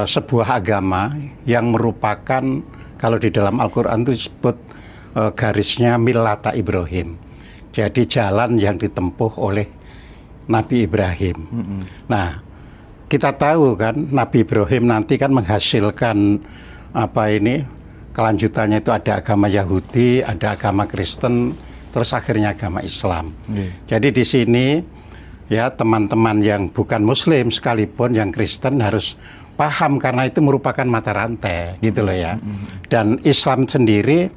sebuah agama yang merupakan, kalau di dalam Al-Quran itu disebut garisnya millata Ibrahim. Jadi jalan yang ditempuh oleh Nabi Ibrahim. Nah, kita tahu kan Nabi Ibrahim nanti kan menghasilkan kelanjutannya itu ada agama Yahudi, ada agama Kristen, terus akhirnya agama Islam. Jadi di sini ya teman-teman yang bukan Muslim sekalipun yang Kristen harus paham karena itu merupakan mata rantai gitu loh ya. Dan Islam sendiri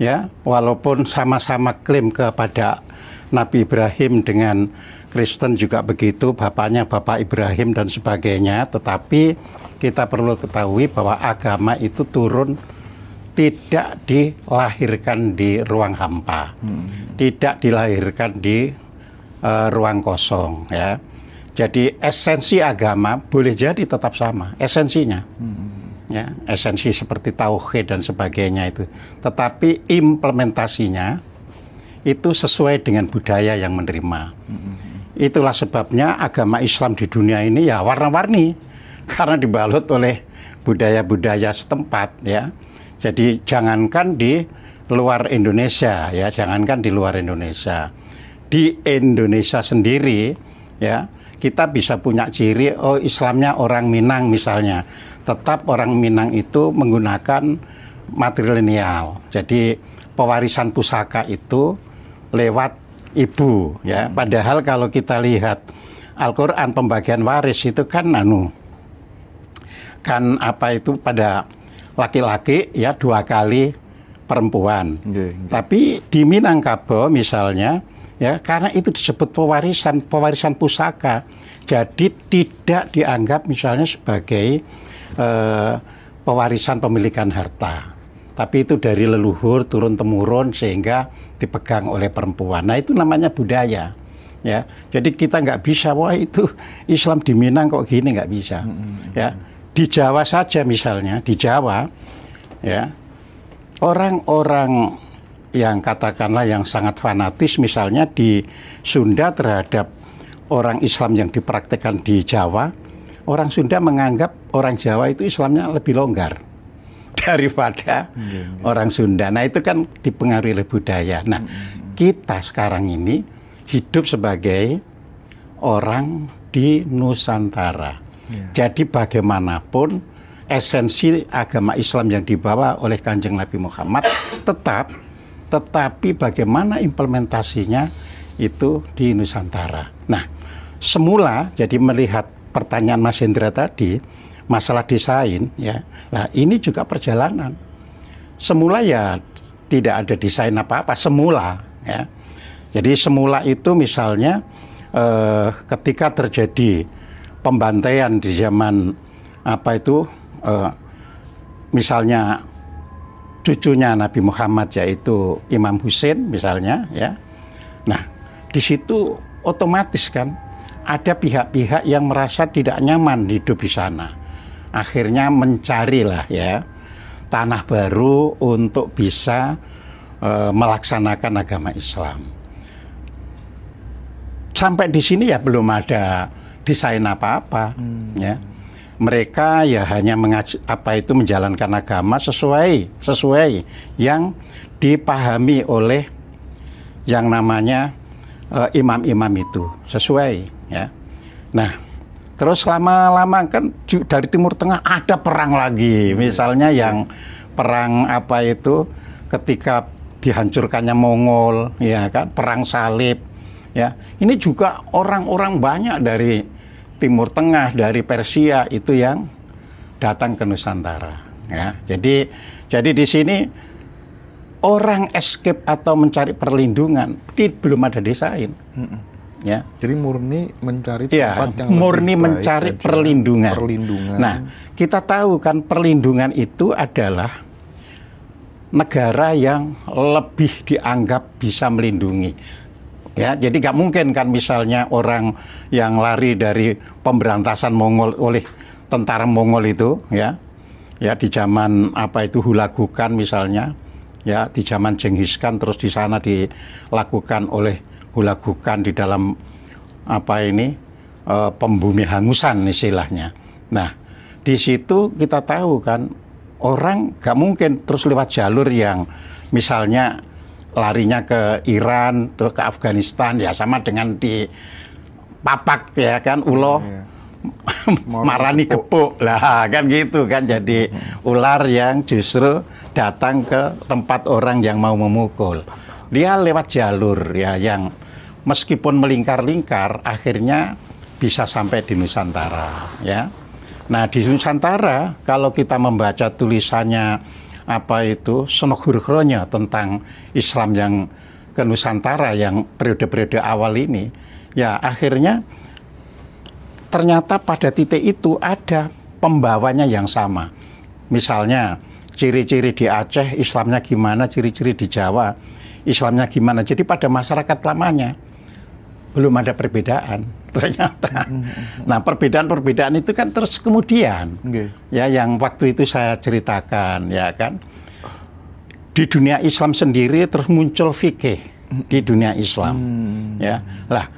ya walaupun sama-sama klaim kepada Nabi Ibrahim dengan Kristen juga begitu, bapaknya Bapak Ibrahim dan sebagainya, tetapi kita perlu ketahui bahwa agama itu turun tidak dilahirkan di ruang hampa, tidak dilahirkan di ruang kosong ya. Jadi esensi agama boleh jadi tetap sama esensinya, ya esensi seperti tauhid dan sebagainya itu, tetapi implementasinya itu sesuai dengan budaya yang menerima. Itulah sebabnya agama Islam di dunia ini ya warna-warni karena dibalut oleh budaya-budaya setempat ya. Jadi jangankan di luar Indonesia ya, jangankan di luar Indonesia, di Indonesia sendiri ya kita bisa punya ciri, oh Islamnya orang Minang misalnya, tetap orang Minang itu menggunakan matrilineal. Jadi pewarisan pusaka itu lewat ibu ya. Padahal kalau kita lihat Al-Qur'an pembagian waris itu kan pada laki-laki ya 2 kali perempuan. Tapi di Minangkabau misalnya ya karena itu disebut pewarisan pusaka. Jadi tidak dianggap misalnya sebagai pewarisan pemilikan harta. Tapi itu dari leluhur turun temurun sehingga dipegang oleh perempuan. Nah itu namanya budaya ya. Jadi kita nggak bisa wah itu Islam di Minang kok gini, nggak bisa ya. Di Jawa saja misalnya, di Jawa ya orang-orang yang katakanlah yang sangat fanatis misalnya di Sunda terhadap orang Islam yang dipraktekkan di Jawa, orang Sunda menganggap orang Jawa itu Islamnya lebih longgar daripada orang Sunda. Nah itu kan dipengaruhi oleh budaya. Nah kita sekarang ini hidup sebagai orang di Nusantara. Jadi bagaimanapun esensi agama Islam yang dibawa oleh Kanjeng Nabi Muhammad tetapi bagaimana implementasinya itu di Nusantara. Nah semula jadi melihat pertanyaan Mas Hendra tadi, masalah desain ya. Nah, ini juga perjalanan. Semula ya tidak ada desain apa-apa semula ya. Jadi semula itu misalnya ketika terjadi pembantaian di zaman misalnya cucunya Nabi Muhammad yaitu Imam Husain misalnya ya. Nah, di situ otomatis kan ada pihak-pihak yang merasa tidak nyaman hidup di sana. Akhirnya mencarilah ya tanah baru untuk bisa melaksanakan agama Islam. Sampai di sini ya belum ada desain apa-apa ya. Mereka ya hanya menjalankan agama sesuai yang dipahami oleh yang namanya imam-imam itu, sesuai ya. Nah, terus lama-lama kan dari Timur Tengah ada perang lagi, misalnya yang perang ketika dihancurkannya Mongol, ya kan, perang salib, ya. Ini juga orang-orang banyak dari Timur Tengah, dari Persia itu yang datang ke Nusantara, ya. Jadi di sini orang escape atau mencari perlindungan, belum ada desain. Ya. Jadi murni mencari tempat yang murni mencari perlindungan. Nah, kita tahu kan perlindungan itu adalah negara yang lebih dianggap bisa melindungi. Ya, jadi nggak mungkin kan misalnya orang yang lari dari pemberantasan Mongol oleh tentara Mongol itu, ya di zaman Hulagukan misalnya, ya di zaman Genghis Khan, terus di sana dilakukan oleh Hulagukan di dalam pembumi hangusan istilahnya. Nah, di situ kita tahu kan orang gak mungkin terus lewat jalur yang misalnya larinya ke Iran terus ke Afghanistan, ya sama dengan di Papak ya kan, ulo marani gepuk lah kan gitu kan. Jadi ular yang justru datang ke tempat orang yang mau memukul. Dia lewat jalur ya yang meskipun melingkar-lingkar akhirnya bisa sampai di Nusantara ya. Nah di Nusantara kalau kita membaca tulisannya apa itu Sonoghurgronya tentang Islam yang ke Nusantara yang periode-periode awal ini, ya akhirnya ternyata pada titik itu ada pembawanya yang sama. Misalnya ciri-ciri di Aceh Islamnya gimana, ciri-ciri di Jawa Islamnya gimana. Jadi pada masyarakat lamanya belum ada perbedaan ternyata. Nah perbedaan-perbedaan itu kan terus kemudian ya yang waktu itu saya ceritakan ya kan, di dunia Islam sendiri terus muncul fikih di dunia Islam ya lah.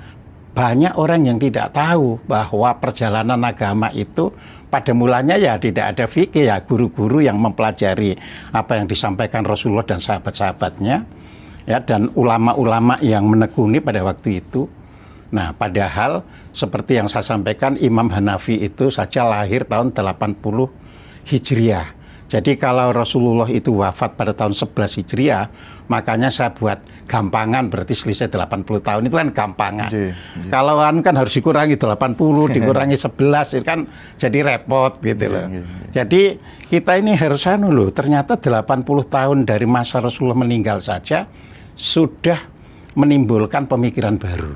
Banyak orang yang tidak tahu bahwa perjalanan agama itu pada mulanya ya tidak ada fikih ya, guru-guru yang mempelajari apa yang disampaikan Rasulullah dan sahabat-sahabatnya ya, dan ulama-ulama yang menekuni pada waktu itu. Nah, padahal seperti yang saya sampaikan, Imam Hanafi itu saja lahir tahun 80 Hijriah. Jadi kalau Rasulullah itu wafat pada tahun 11 Hijriah, makanya saya buat gampangan, berarti selisih 80 tahun itu kan gampangan. Kalau kan harus dikurangi 80, dikurangi 11, itu kan jadi repot gitu loh. Jadi kita ini harus loh, ternyata 80 tahun dari masa Rasulullah meninggal saja sudah menimbulkan pemikiran baru.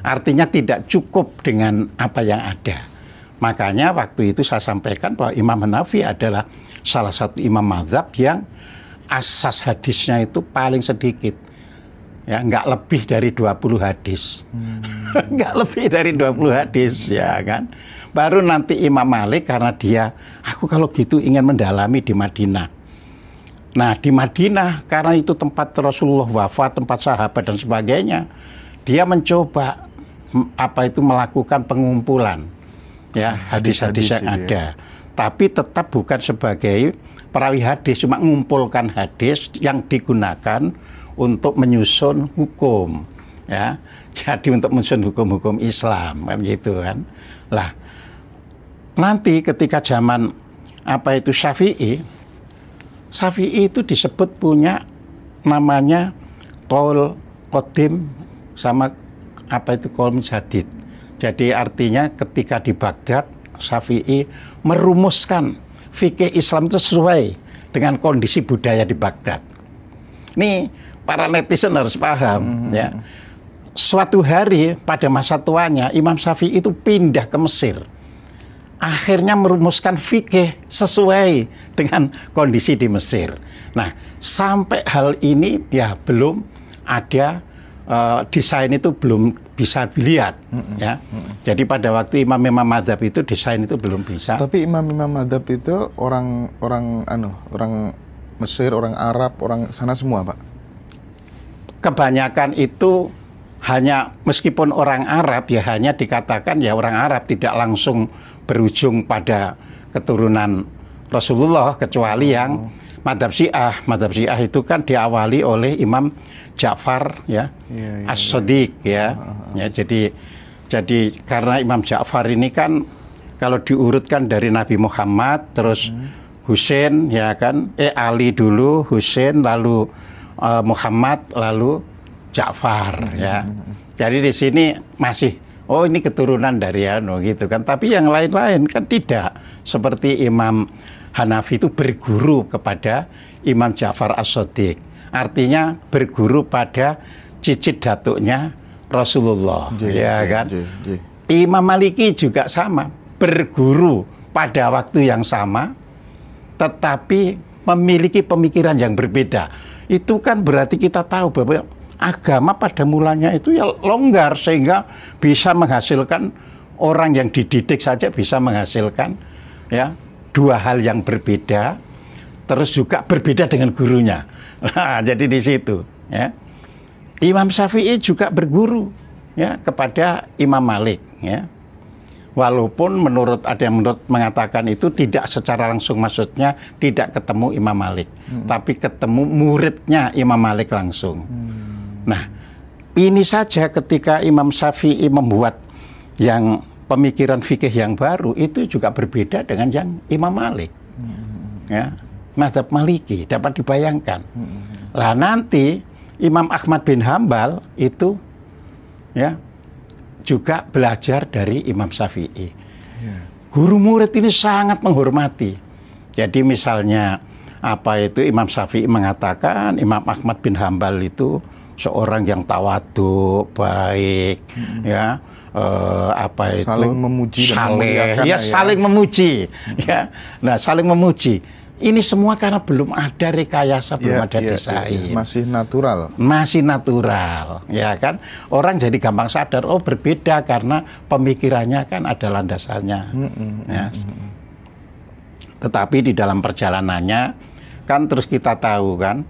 Artinya tidak cukup dengan apa yang ada. Makanya waktu itu saya sampaikan bahwa Imam Hanafi adalah salah satu imam mazhab yang asas hadisnya itu paling sedikit. Ya, nggak lebih dari 20 hadis. Nggak lebih dari 20 hadis, ya kan. Baru nanti Imam Malik karena dia, aku kalau gitu ingin mendalami di Madinah. Nah, di Madinah karena itu tempat Rasulullah wafat, tempat sahabat dan sebagainya, dia mencoba melakukan pengumpulan ya hadis-hadis yang ada. Tapi tetap bukan sebagai perawi hadis, cuma mengumpulkan hadis yang digunakan untuk menyusun hukum ya. Jadi untuk menyusun hukum-hukum Islam kan gitu kan. Lah nanti ketika zaman Syafi'i itu disebut punya namanya qaul qadim sama qaul jadid. Jadi artinya ketika di Baghdad Syafi'i merumuskan fikih Islam itu sesuai dengan kondisi budaya di Baghdad. Ini para netizen harus paham ya. Suatu hari pada masa tuanya Imam Syafi'i itu pindah ke Mesir. Akhirnya merumuskan fikih sesuai dengan kondisi di Mesir. Nah, sampai hal ini ya belum ada desain itu belum bisa dilihat ya. Jadi pada waktu imam-imam mazhab itu desain itu belum bisa. Tapi imam-imam mazhab itu orang Mesir, orang Arab, orang sana semua, Pak. Kebanyakan itu hanya meskipun orang Arab ya hanya dikatakan ya orang Arab, tidak langsung berujung pada keturunan Rasulullah kecuali yang Madhab Syiah. Madhab Syiah itu kan diawali oleh Imam Ja'far ya, As-Shadiq ya. Ya jadi karena Imam Ja'far ini kan kalau diurutkan dari Nabi Muhammad terus Husain ya kan, Ali dulu, Husain lalu Muhammad lalu Ja'far ya. Jadi di sini masih ini keturunan dari gitu kan. Tapi yang lain-lain kan tidak. Seperti Imam Hanafi itu berguru kepada Imam Ja'far As-Shadiq. Artinya berguru pada cicit datuknya Rasulullah, ya kan? Imam Maliki juga sama, berguru pada waktu yang sama, tetapi memiliki pemikiran yang berbeda. Itu kan berarti kita tahu bahwa agama pada mulanya itu ya longgar sehingga bisa menghasilkan orang yang dididik saja bisa menghasilkan ya dua hal yang berbeda, terus juga berbeda dengan gurunya. Nah, jadi di situ ya. Imam Syafi'i juga berguru ya kepada Imam Malik ya. Walaupun ada yang mengatakan itu tidak secara langsung, maksudnya tidak ketemu Imam Malik, tapi ketemu muridnya Imam Malik langsung. Nah, ini saja ketika Imam Syafi'i membuat yang pemikiran fikih yang baru, itu juga berbeda dengan yang Imam Malik. Ya, mazhab Maliki dapat dibayangkan. Lah nanti Imam Ahmad bin Hambal itu ya juga belajar dari Imam Syafi'i. Guru murid ini sangat menghormati. Jadi misalnya Imam Syafi'i mengatakan Imam Ahmad bin Hambal itu seorang yang tawadhu, baik, ya, saling memuji, saling memuji, ya. Nah, saling memuji. Ini semua karena belum ada rekayasa, belum ada desain. Masih natural. Masih natural, ya kan? Orang jadi gampang sadar, oh berbeda karena pemikirannya kan ada landasannya. Ya. Tetapi di dalam perjalanannya, kan terus kita tahu kan,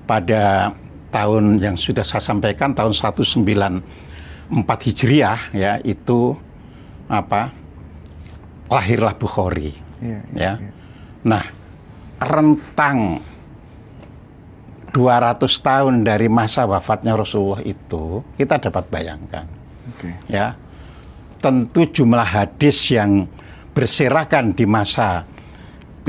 pada tahun yang sudah saya sampaikan, tahun 194 Hijriah, ya, itu lahirlah Bukhari. Nah, rentang 200 tahun dari masa wafatnya Rasulullah itu kita dapat bayangkan, ya, tentu jumlah hadis yang berserakan di masa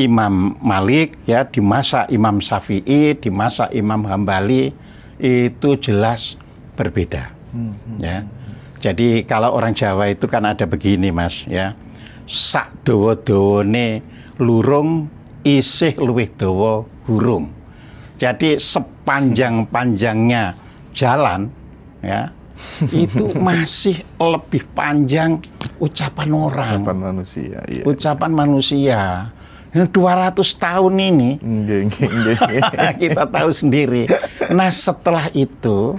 Imam Malik, ya, di masa Imam Syafi'i, di masa Imam Hambali itu jelas berbeda. Ya, jadi kalau orang Jawa itu kan ada begini, Mas, ya, sak dawa-dawane lurung isih luwih dawa gurung. Jadi sepanjang-panjangnya jalan, ya, itu masih lebih panjang ucapan orang. Ucapan manusia. Iya. Ucapan manusia. 200 tahun ini kita tahu sendiri. Nah, setelah itu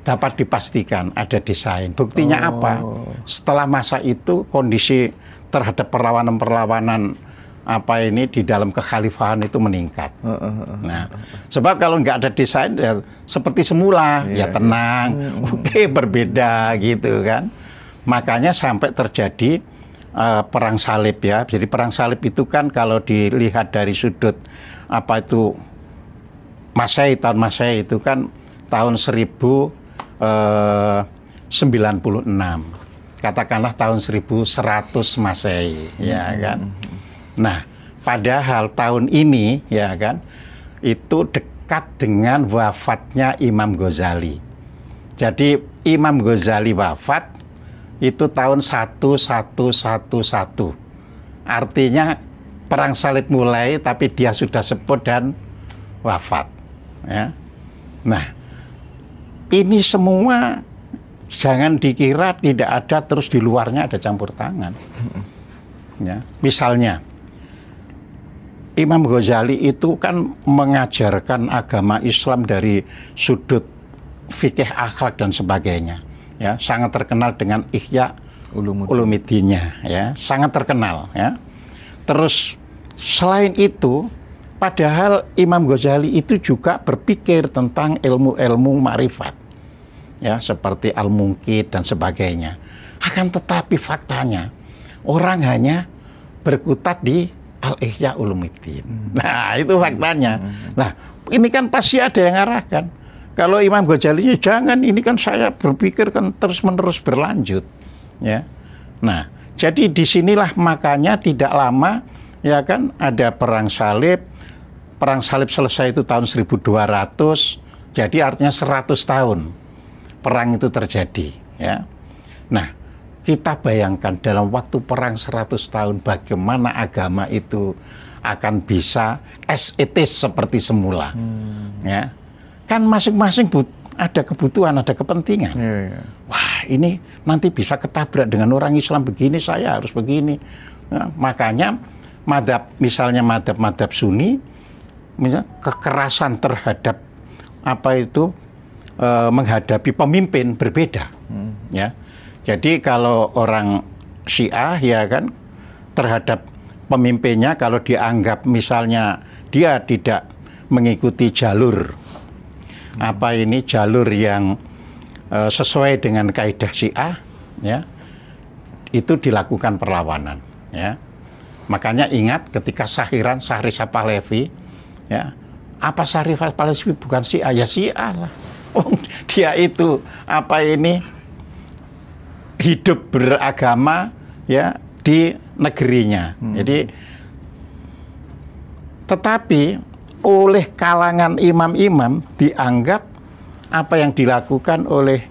dapat dipastikan ada desain. Buktinya apa? Setelah masa itu kondisi terhadap perlawanan-perlawanan di dalam kekhalifahan itu meningkat. Nah, sebab kalau nggak ada desain ya seperti semula, ya tenang, oke, berbeda gitu kan. Makanya sampai terjadi perang salib, ya. Jadi perang salib itu kan kalau dilihat dari sudut tahun Masehi itu kan tahun 1096. Katakanlah tahun 1100 Masehi, ya kan. Nah, padahal tahun ini, ya kan, itu dekat dengan wafatnya Imam Ghazali. Jadi Imam Ghazali wafat itu tahun 1111. Artinya perang salib mulai, tapi dia sudah sepuh dan wafat. Ya. Nah, ini semua jangan dikira tidak ada, terus di luarnya ada campur tangan. Ya. Misalnya, Imam Ghazali itu kan mengajarkan agama Islam dari sudut fikih, akhlak dan sebagainya. Ya, sangat terkenal dengan Ihya Ulumuddinnya, ya, sangat terkenal, ya. Terus selain itu, padahal Imam Ghazali itu juga berpikir tentang ilmu-ilmu ma'rifat, ya, seperti al-munqidh dan sebagainya. Akan tetapi faktanya orang hanya berkutat di Al-Ihya Ulumuddin. Nah, itu faktanya. Nah, ini kan pasti ada yang arahkan. Kalau Imam Ghazali, jangan, ini kan saya berpikir kan terus-menerus berlanjut. Ya. Nah, jadi disinilah makanya tidak lama, ya kan, ada perang salib. Perang salib selesai itu tahun 1200, jadi artinya 100 tahun perang itu terjadi. Ya. Nah, kita bayangkan dalam waktu perang 100 tahun bagaimana agama itu akan bisa as it is seperti semula. Ya. Kan masing-masing ada kebutuhan, ada kepentingan. Wah, ini nanti bisa ketabrak dengan orang Islam begini, saya harus begini. Nah, makanya misalnya madhab Sunni, misalnya kekerasan terhadap menghadapi pemimpin berbeda. Ya. Jadi kalau orang Syiah, ya kan, terhadap pemimpinnya kalau dianggap misalnya dia tidak mengikuti jalur jalur yang sesuai dengan kaidah Syiah, ya, itu dilakukan perlawanan, ya. Makanya ingat ketika Syahri Sapalevi, ya, apa Syahri Sapalevi bukan Syiah? Ya Syiah lah. Oh, dia itu hidup beragama, ya, di negerinya. Jadi, tetapi oleh kalangan imam-imam dianggap apa yang dilakukan oleh,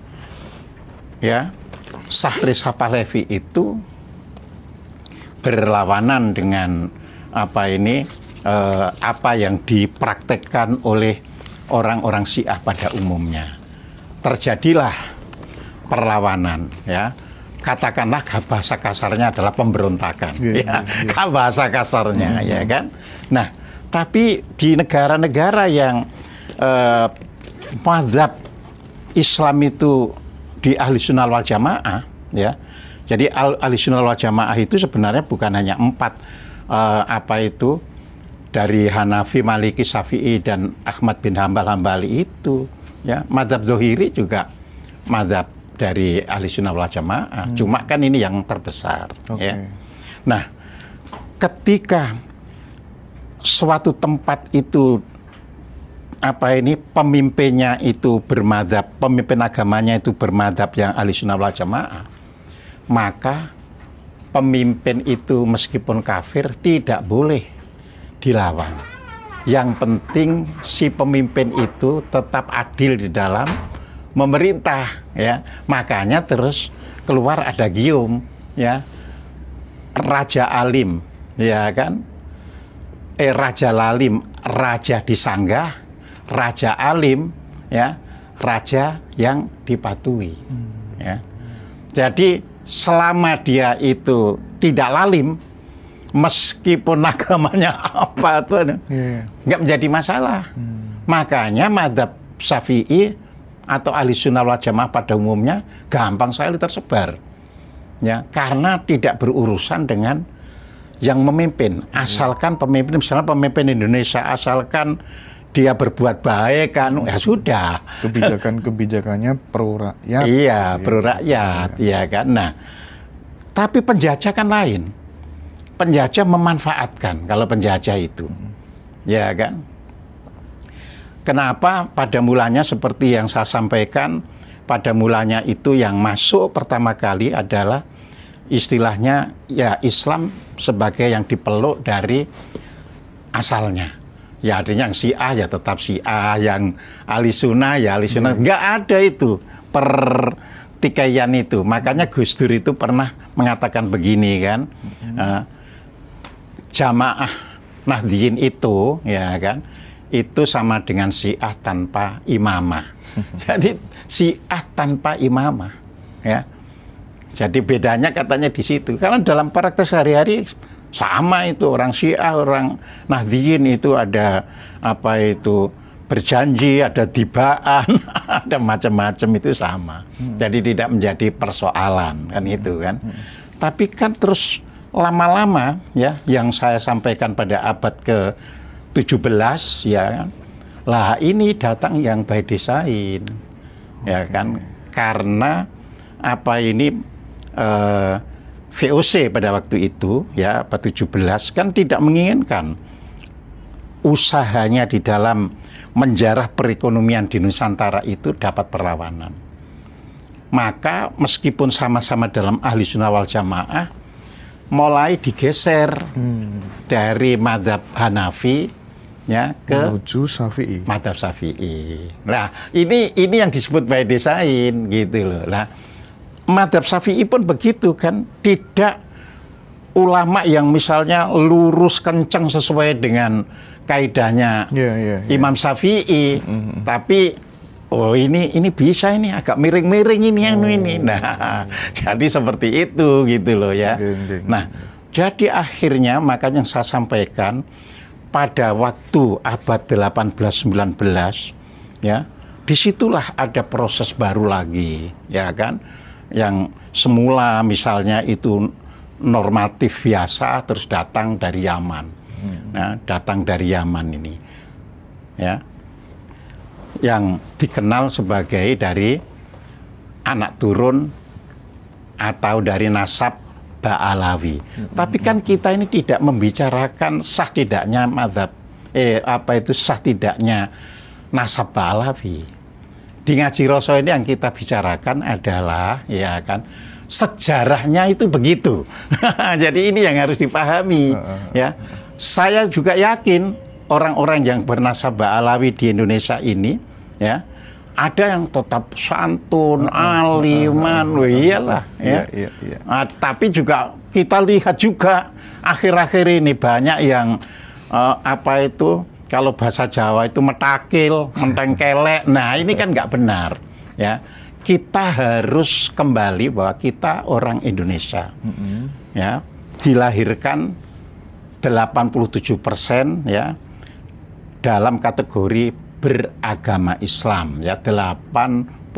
ya, Syahri Sapalevi itu berlawanan dengan apa yang dipraktekkan oleh orang-orang Syiah pada umumnya. Terjadilah perlawanan, ya. Katakanlah bahasa kasarnya adalah pemberontakan, bahasa kasarnya, ya kan. Nah, tapi di negara-negara yang mazhab Islam itu di Ahlussunnah wal Jamaah, ya. Jadi Ahlussunnah wal Jamaah itu sebenarnya bukan hanya 4 dari Hanafi, Maliki, Syafi'i dan Ahmad bin Hambali itu, ya. Mazhab Zohiri juga mazhab dari Ahlussunnah wal Jamaah. Cuma kan ini yang terbesar, ya. Nah, ketika suatu tempat itu pemimpinnya itu bermadzhab, pemimpin agamanya itu bermadzhab yang Ahlussunnah wal Jamaah, maka pemimpin itu meskipun kafir tidak boleh dilawan. Yang penting si pemimpin itu tetap adil di dalam memerintah, ya. Makanya terus keluar ada gium, ya, Raja Alim, ya kan, Raja Lalim, Raja disanggah, Raja Alim, ya, Raja yang dipatuhi, ya. Jadi selama dia itu tidak lalim, meskipun agamanya apa tuh, nggak menjadi masalah. Makanya mazhab Syafi'i atau Ahlussunnah wal Jamaah pada umumnya gampang sekali tersebar, ya, karena tidak berurusan dengan yang memimpin. Asalkan pemimpin, misalnya pemimpin Indonesia, asalkan dia berbuat baik kan, ya sudah. Kebijakannya pro rakyat. Iya, pro rakyat, ya kan. Nah, tapi penjajah kan lain. Penjajah memanfaatkan kalau penjajah itu, ya kan. Kenapa pada mulanya seperti yang saya sampaikan, pada mulanya itu yang masuk pertama kali adalah istilahnya ya Islam sebagai yang dipeluk dari asalnya. Ya artinya yang Syiah ya tetap Syiah, yang Ahlussunnah ya Ahlussunnah. Nggak ada itu pertikaian itu. Makanya Gus Dur itu pernah mengatakan begini kan, Jamaah Nahdliyin itu, ya kan, itu sama dengan Syiah tanpa imamah. Jadi Syiah tanpa imamah, ya. Jadi bedanya katanya di situ. Karena dalam praktek sehari-hari sama itu, orang Syiah, orang Nahdliyin itu ada berjanji, ada tibaan, ada macam-macam itu sama. Jadi tidak menjadi persoalan kan itu kan. Tapi kan terus lama-lama ya, yang saya sampaikan pada abad ke-17 ya kan, lah ini datang yang by design, ya kan, karena VOC pada waktu itu ya abad 17 kan tidak menginginkan usahanya di dalam menjarah perekonomian di Nusantara itu dapat perlawanan. Maka meskipun sama-sama dalam Ahlussunnah wal Jamaah, mulai digeser dari mazhab Hanafi ya ke menuju Syafi'i. Mazhab Syafi'i. Nah, ini yang disebut by design gitu loh. Nah, mazhab Syafi'i pun begitu kan, tidak ulama yang misalnya lurus kenceng sesuai dengan kaidahnya Imam Syafi'i, tapi ini bisa, ini agak miring-miring ini. Nah, jadi seperti itu gitu loh ya. Nah, jadi akhirnya makanya saya sampaikan pada waktu abad 18-19 ya, disitulah ada proses baru lagi ya kan, yang semula misalnya itu normatif biasa terus datang dari Yaman. Nah, datang dari Yaman ini ya, yang dikenal sebagai dari anak turun atau dari nasab Ba'alawi. Tapi kan kita ini tidak membicarakan sah tidaknya mazhab sah tidaknya nasab Ba'alawi. Di Ngaji Roso ini yang kita bicarakan adalah ya kan sejarahnya itu begitu. Jadi ini yang harus dipahami ya. Saya juga yakin orang-orang yang bernasab Ba'alawi di Indonesia ini ya ada yang tetap santun, aliman, iyalah ya. Iya. Tapi juga kita lihat juga akhir-akhir ini banyak yang kalau bahasa Jawa itu metakil, mentengkelek. Nah, ini kan nggak benar ya. Kita harus kembali bahwa kita orang Indonesia. Ya, dilahirkan 87% ya dalam kategori beragama Islam ya 87%.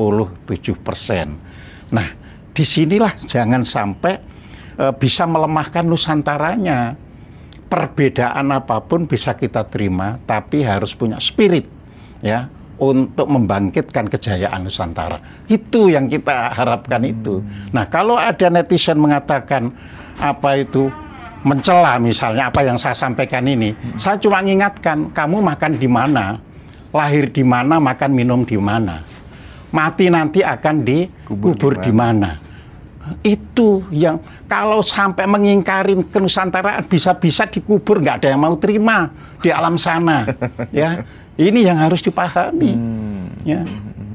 Nah, disinilah jangan sampai bisa melemahkan Nusantaranya. Perbedaan apapun bisa kita terima, tapi harus punya spirit ya untuk membangkitkan kejayaan Nusantara. Itu yang kita harapkan itu. Nah, kalau ada netizen mengatakan mencela misalnya apa yang saya sampaikan ini, saya cuma mengingatkan kamu makan di mana, lahir di mana, makan minum di mana, mati nanti akan dikubur di mana. Itu yang kalau sampai mengingkari kenusantaraan bisa-bisa dikubur, nggak ada yang mau terima di alam sana. Ya, ini yang harus dipahami. Ya,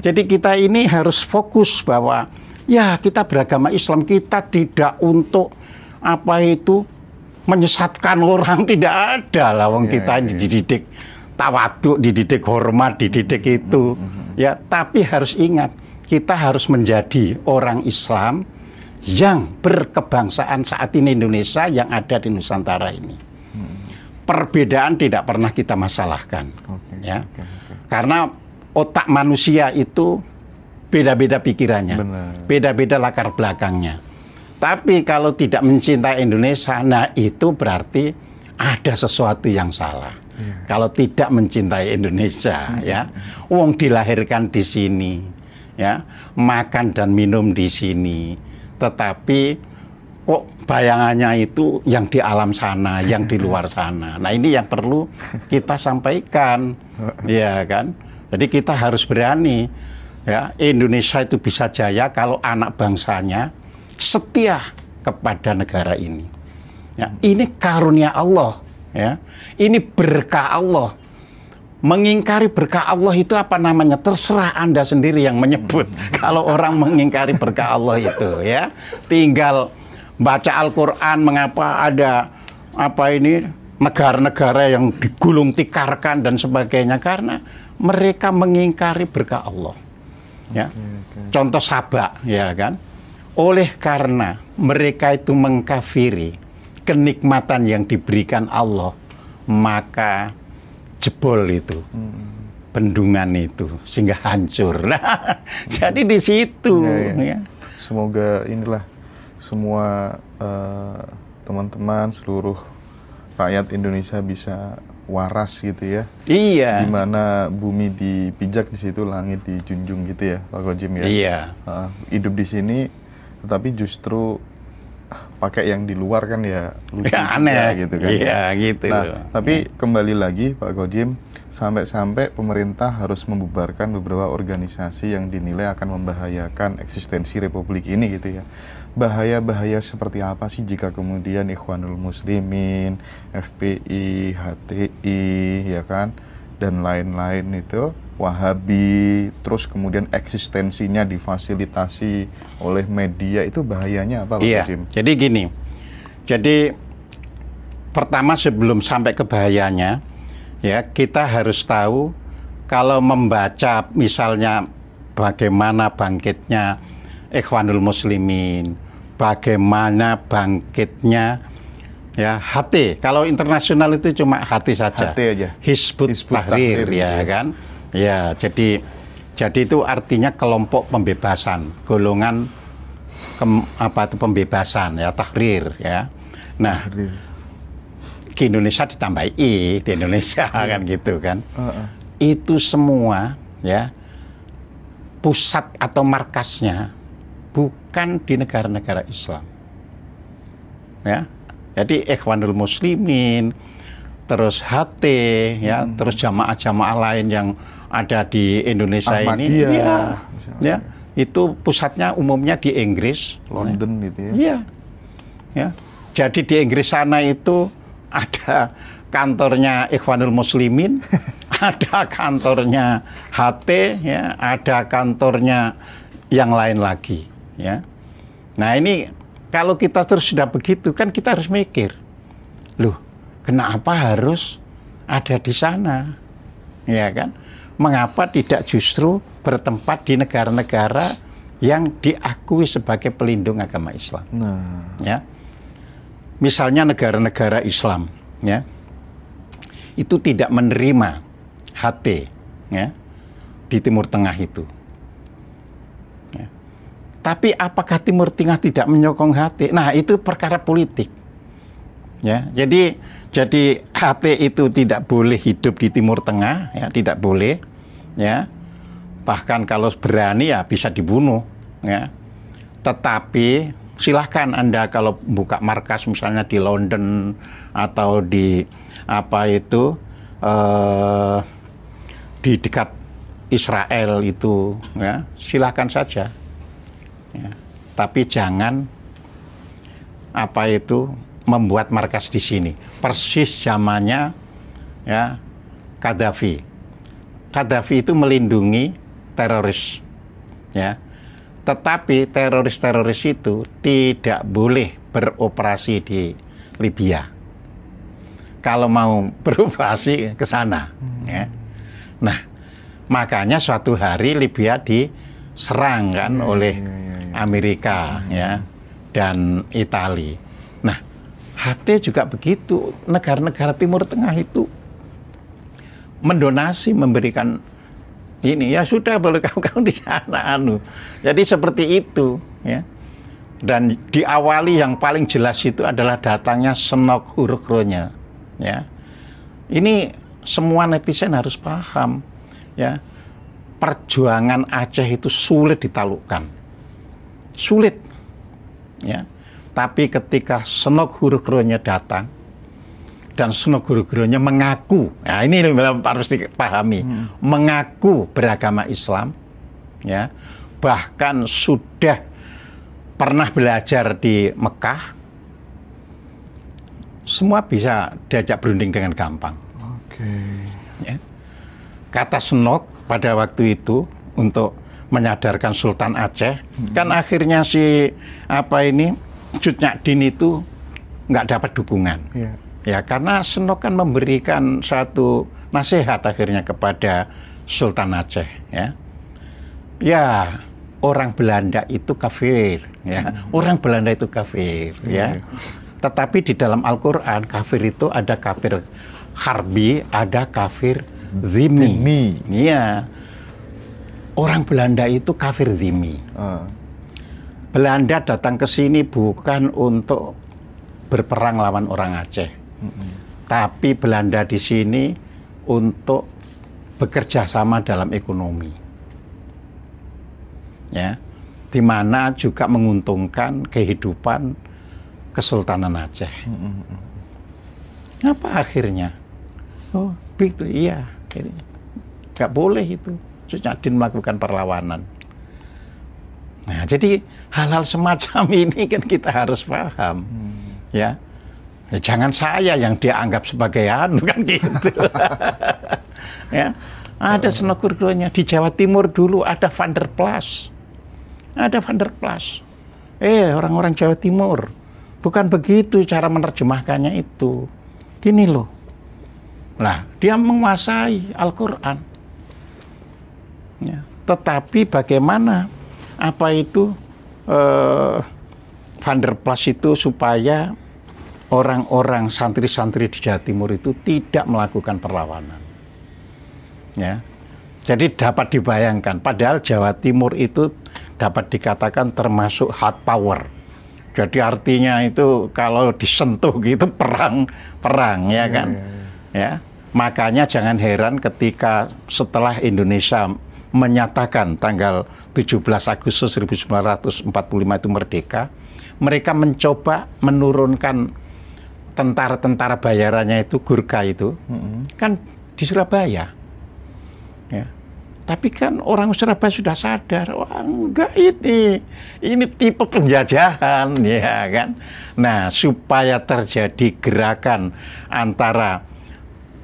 jadi kita ini harus fokus bahwa ya kita beragama Islam, kita tidak untuk menyesatkan orang, tidak ada lah. Wong kita ini dididik tawaduk, dididik hormat, dididik itu ya, tapi harus ingat kita harus menjadi orang Islam yang berkebangsaan saat ini Indonesia yang ada di Nusantara ini. Perbedaan tidak pernah kita masalahkan ya. Karena otak manusia itu beda-beda pikirannya, beda-beda latar belakangnya. Tapi kalau tidak mencintai Indonesia, nah itu berarti ada sesuatu yang salah. Kalau tidak mencintai Indonesia, ya, wong dilahirkan di sini, ya, makan dan minum di sini, tetapi kok bayangannya itu yang di alam sana, yang di luar sana. Nah, ini yang perlu kita sampaikan, ya kan? Jadi kita harus berani, ya, Indonesia itu bisa jaya kalau anak bangsanya setia kepada negara ini. Ya, ini karunia Allah. Ya, ini berkah Allah. Mengingkari berkah Allah itu apa namanya? Terserah Anda sendiri yang menyebut. Kalau orang mengingkari berkah Allah itu, ya, tinggal baca Al-Quran. Mengapa ada negara-negara yang digulung tikarkan dan sebagainya? Karena mereka mengingkari berkah Allah. Ya, contoh Sabak, ya kan? Oleh karena mereka itu mengkafiri kenikmatan yang diberikan Allah, maka jebol itu bendungan itu sehingga hancur. Nah, jadi di situ. Ya. Semoga inilah semua teman-teman seluruh rakyat Indonesia bisa waras gitu ya. Iya. Dimana bumi dipijak, di situ langit dijunjung gitu ya, Pak Gojim ya. Iya. Hidup di sini, tetapi justru pakai yang di luar kan ya lucu ya, aneh gitu kan. Iya, gitu. Nah, tapi kembali lagi Pak Gojim, sampai-sampai pemerintah harus membubarkan beberapa organisasi yang dinilai akan membahayakan eksistensi Republik ini gitu ya. Bahaya-bahaya seperti apa sih jika kemudian Ikhwanul Muslimin, FPI, HTI, ya kan, dan lain-lain itu, Wahabi, terus kemudian eksistensinya difasilitasi oleh media, itu bahayanya apa Pak Gojim? Jadi gini, jadi pertama sebelum sampai ke bahayanya, ya kita harus tahu kalau membaca misalnya bagaimana bangkitnya Ikhwanul Muslimin, bagaimana bangkitnya ya HT, kalau internasional itu cuma HT saja, HT aja. Hizbut Tahrir, ya kan. Ya, jadi itu artinya kelompok pembebasan, golongan pembebasan ya, Tahrir ya. Nah, di Indonesia ditambah I, di Indonesia kan gitu kan. Itu semua ya pusat atau markasnya bukan di negara-negara Islam. ya. Jadi Ikhwanul Muslimin, terus HT, ya, terus jamaah-jamaah lain yang ada di Indonesia ini, ya, itu pusatnya umumnya di Inggris, London gitu ya. Iya, ya. Jadi di Inggris sana itu ada kantornya Ikhwanul Muslimin, ada kantornya HT, ya, ada kantornya yang lain lagi, ya. Nah ini kalau kita terus sudah begitu kan kita harus mikir, loh, kenapa harus ada di sana, ya kan? Mengapa tidak justru bertempat di negara-negara yang diakui sebagai pelindung agama Islam? Nah, ya. Misalnya negara-negara Islam, ya, itu tidak menerima HT, ya, di Timur Tengah itu. Ya. Tapi apakah Timur Tengah tidak menyokong HT? Nah, itu perkara politik. Ya, jadi HT itu tidak boleh hidup di Timur Tengah, ya, tidak boleh, ya. Bahkan kalau berani ya bisa dibunuh, ya. Tetapi silahkan Anda kalau buka markas misalnya di London atau di di dekat Israel itu, ya, silahkan saja. Ya. Tapi jangan membuat markas di sini. Persis zamannya, ya, Gaddafi. Gaddafi itu melindungi teroris, ya. Tetapi teroris-teroris itu tidak boleh beroperasi di Libya. Kalau mau beroperasi ke sana, ya. Nah, makanya suatu hari Libya diserang kan oleh Amerika, ya, dan Italia. Nah, HT juga begitu. Negara-negara Timur Tengah itu mendonasi, memberikan ini, ya sudah, boleh kamu di sana Jadi seperti itu, ya. Dan diawali yang paling jelas itu adalah datangnya Senok Hurukronya, ya. Ini semua netizen harus paham, ya. Perjuangan Aceh itu sulit ditaklukkan. Sulit, ya. Tapi ketika Senok Hurukronya datang dan Senok Hurukronya mengaku, nah ini harus dipahami, mengaku beragama Islam, ya, bahkan sudah pernah belajar di Mekah, semua bisa diajak berunding dengan gampang. Ya. Kata Senok pada waktu itu untuk menyadarkan Sultan Aceh, kan akhirnya si Cut Nyak Dien itu nggak dapat dukungan. Ya, karena Senok kan memberikan satu nasihat akhirnya kepada Sultan Aceh, ya. Ya, orang Belanda itu kafir, ya. Orang Belanda itu kafir, ya. Tetapi di dalam Al-Qur'an kafir itu ada kafir harbi, ada kafir zimmi. Iya. Orang Belanda itu kafir zimmi. Belanda datang ke sini bukan untuk berperang lawan orang Aceh. Tapi Belanda di sini untuk bekerja sama dalam ekonomi, ya, di mana juga menguntungkan kehidupan Kesultanan Aceh. Apa akhirnya? Oh, begitu, iya, nggak boleh itu Cut Nyak Dien melakukan perlawanan. Nah, jadi hal-hal semacam ini kan kita harus paham, ya. Ya, jangan saya yang dia anggap sebagai kan gitu. Ya, ada Senok Hurukronya di Jawa Timur dulu, ada Van der Plas. Ada Van der Plas. Orang-orang Jawa Timur, bukan begitu cara menerjemahkannya itu. Gini loh. Nah, dia menguasai Al-Qur'an. Ya, tetapi bagaimana Van der Plas itu supaya orang-orang santri-santri di Jawa Timur itu tidak melakukan perlawanan, ya. Jadi dapat dibayangkan, padahal Jawa Timur itu dapat dikatakan termasuk hard power. Jadi artinya itu kalau disentuh gitu perang, ya kan, ya. Makanya jangan heran ketika setelah Indonesia menyatakan tanggal 17 Agustus 1945 itu merdeka, mereka mencoba menurunkan tentara-tentara bayarannya itu, Gurkha itu, kan di Surabaya. Ya. Tapi kan orang Surabaya sudah sadar, wah enggak, ini tipe penjajahan, ya kan. Nah, supaya terjadi gerakan antara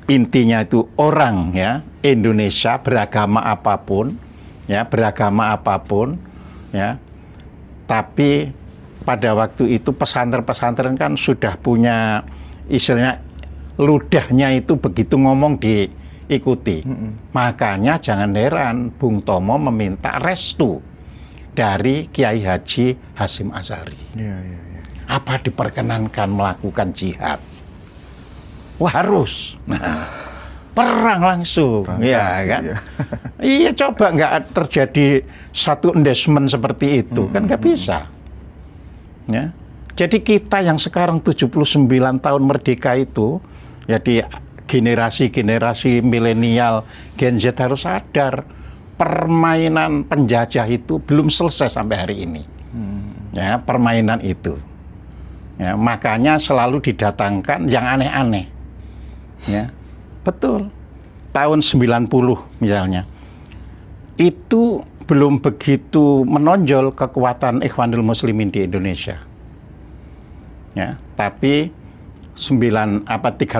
intinya itu orang ya Indonesia beragama apapun, ya tapi pada waktu itu pesantren-pesantren kan sudah punya istilahnya ludahnya itu begitu ngomong diikuti. Makanya jangan heran Bung Tomo meminta restu dari Kiai Haji Hasyim Asy'ari. Apa diperkenankan melakukan jihad? Wah, harus. Nah, perang langsung, ya kan? Iya, coba nggak terjadi satu endorsement seperti itu, kan nggak bisa. Ya. Jadi kita yang sekarang 79 tahun merdeka itu, jadi generasi-generasi milenial Gen Z harus sadar permainan penjajah itu belum selesai sampai hari ini. Ya, permainan itu. Ya, makanya selalu didatangkan yang aneh-aneh. Ya, betul. Tahun 90 misalnya, itu belum begitu menonjol kekuatan Ikhwanul Muslimin di Indonesia. Ya, tapi 3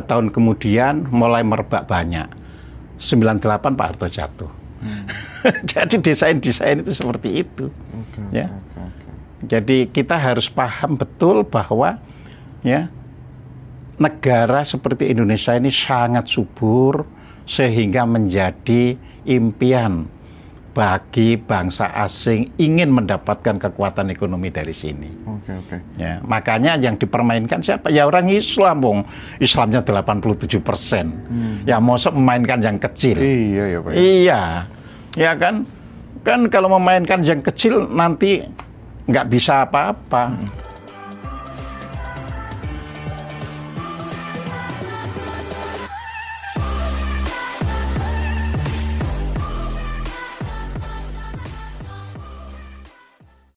tahun kemudian mulai merebak banyak. 98 Pak Harto jatuh. Jadi desain-desain itu seperti itu. Ya. Jadi kita harus paham betul bahwa ya negara seperti Indonesia ini sangat subur sehingga menjadi impian bagi bangsa asing ingin mendapatkan kekuatan ekonomi dari sini. Ya, makanya yang dipermainkan siapa? Ya orang Islam, Bung. Islamnya 87%. Ya mosok memainkan yang kecil. Iya, ya Pak. Iya. Ya kan? Kan kalau memainkan yang kecil nanti nggak bisa apa-apa.